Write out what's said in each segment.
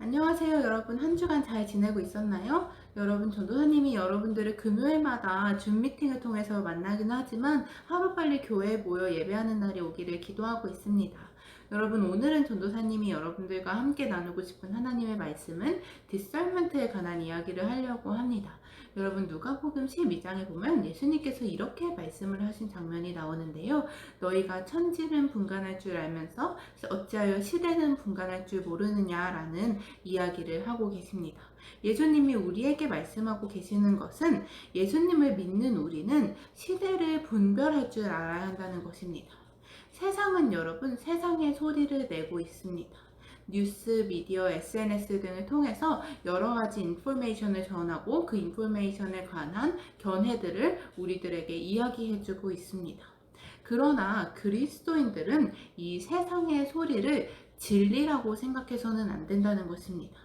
안녕하세요, 여러분. 한 주간 잘 지내고 있었나요? 여러분, 전도사님이 여러분들을 금요일마다 줌 미팅을 통해서 만나긴 하지만 하루빨리 교회에 모여 예배하는 날이 오기를 기도하고 있습니다. 여러분, 오늘은 전도사님이 여러분들과 함께 나누고 싶은 하나님의 말씀은 디설먼트에 관한 이야기를 하려고 합니다. 여러분, 누가복음 12장에 보면 예수님께서 이렇게 말씀을 하신 장면이 나오는데요. 너희가 천지는 분간할 줄 알면서 어찌하여 시대는 분간할 줄 모르느냐라는 이야기를 하고 계십니다. 예수님이 우리에게 말씀하고 계시는 것은 예수님을 믿는 우리는 시대를 분별할 줄 알아야 한다는 것입니다. 세상은 여러분, 세상의 소리를 내고 있습니다. 뉴스, 미디어, SNS 등을 통해서 여러 가지 인포메이션을 전하고 그 인포메이션에 관한 견해들을 우리들에게 이야기해주고 있습니다. 그러나 그리스도인들은 이 세상의 소리를 진리라고 생각해서는 안 된다는 것입니다.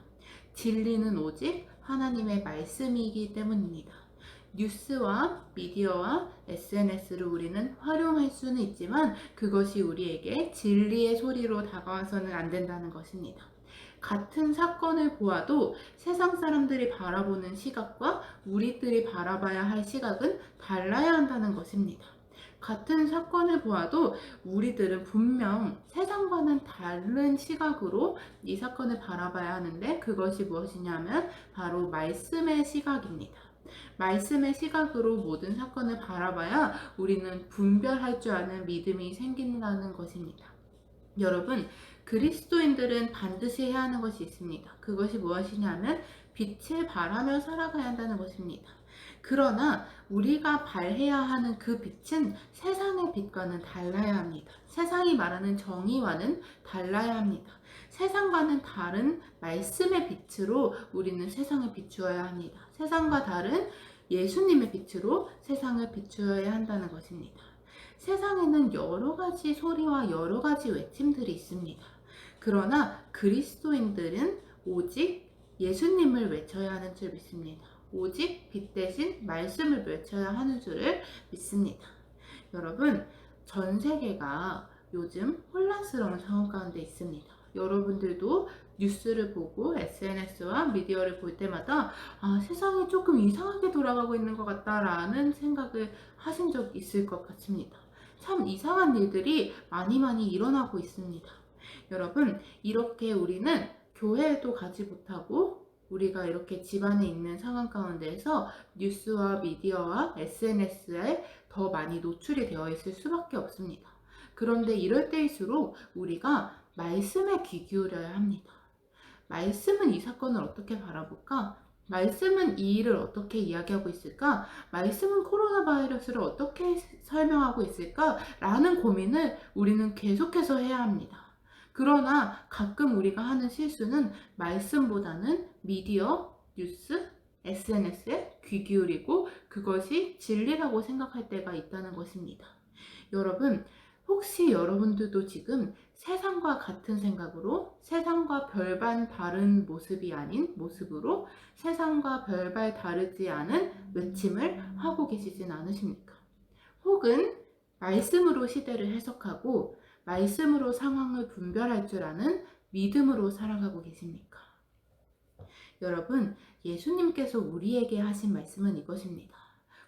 진리는 오직 하나님의 말씀이기 때문입니다. 뉴스와 미디어와 SNS를 우리는 활용할 수는 있지만 그것이 우리에게 진리의 소리로 다가와서는 안 된다는 것입니다. 같은 사건을 보아도 세상 사람들이 바라보는 시각과 우리들이 바라봐야 할 시각은 달라야 한다는 것입니다. 같은 사건을 보아도 우리들은 분명 세상과는 다른 시각으로 이 사건을 바라봐야 하는데 그것이 무엇이냐면 바로 말씀의 시각입니다. 말씀의 시각으로 모든 사건을 바라봐야 우리는 분별할 줄 아는 믿음이 생긴다는 것입니다. 여러분, 그리스도인들은 반드시 해야 하는 것이 있습니다. 그것이 무엇이냐면 빛을 발하며 살아가야 한다는 것입니다. 그러나 우리가 발해야 하는 그 빛은 세상의 빛과는 달라야 합니다. 세상이 말하는 정의와는 달라야 합니다. 세상과는 다른 말씀의 빛으로 우리는 세상을 비추어야 합니다. 세상과 다른 예수님의 빛으로 세상을 비추어야 한다는 것입니다. 세상에는 여러 가지 소리와 여러 가지 외침들이 있습니다. 그러나 그리스도인들은 오직 예수님을 외쳐야 하는 줄 믿습니다. 오직 빛 대신 말씀을 외쳐야 하는 줄을 믿습니다. 여러분, 전 세계가 요즘 혼란스러운 상황 가운데 있습니다. 여러분들도 뉴스를 보고 SNS와 미디어를 볼 때마다 세상이 조금 이상하게 돌아가고 있는 것 같다라는 생각을 하신 적 있을 것 같습니다. 참 이상한 일들이 많이 일어나고 있습니다. 여러분, 이렇게 우리는 교회에도 가지 못하고 우리가 이렇게 집안에 있는 상황 가운데에서 뉴스와 미디어와 SNS에 더 많이 노출이 되어 있을 수밖에 없습니다. 그런데 이럴 때일수록 우리가 말씀에 귀 기울여야 합니다. 말씀은 이 사건을 어떻게 바라볼까? 말씀은 이 일을 어떻게 이야기하고 있을까? 말씀은 코로나 바이러스를 어떻게 설명하고 있을까? 라는 고민을 우리는 계속해서 해야 합니다. 그러나 가끔 우리가 하는 실수는 말씀보다는 미디어, 뉴스, SNS에 귀 기울이고 그것이 진리라고 생각할 때가 있다는 것입니다. 여러분, 혹시 여러분들도 지금 세상과 같은 생각으로 세상과 별반 다른 모습이 아닌 모습으로 세상과 별반 다르지 않은 외침을 하고 계시진 않으십니까? 혹은 말씀으로 시대를 해석하고 말씀으로 상황을 분별할 줄 아는 믿음으로 살아가고 계십니까? 여러분, 예수님께서 우리에게 하신 말씀은 이것입니다.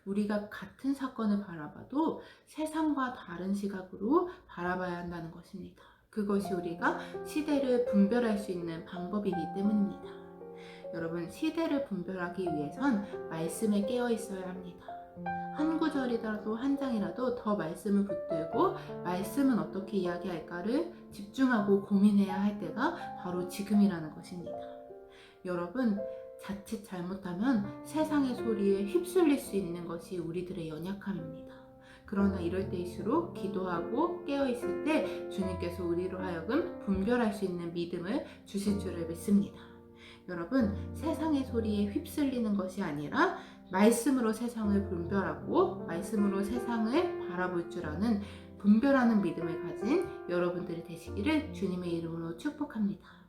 우리가 같은 사건을 바라봐도 세상과 다른 시각으로 바라봐야 한다는 것입니다. 그것이 우리가 시대를 분별할 수 있는 방법이기 때문입니다. 여러분, 시대를 분별하기 위해선 말씀에 깨어 있어야 합니다. 한 구절이라도 한 장이라도 더 말씀을 붙들고 말씀은 어떻게 이야기할까를 집중하고 고민해야 할 때가 바로 지금이라는 것입니다. 여러분, 자칫 잘못하면 세상의 소리에 휩쓸릴 수 있는 것이 우리들의 연약함입니다. 그러나 이럴 때일수록 기도하고 깨어있을 때 주님께서 우리로 하여금 분별할 수 있는 믿음을 주실 줄을 믿습니다. 여러분, 세상의 소리에 휩쓸리는 것이 아니라 말씀으로 세상을 분별하고 말씀으로 세상을 바라볼 줄 아는 분별하는 믿음을 가진 여러분들이 되시기를 주님의 이름으로 축복합니다.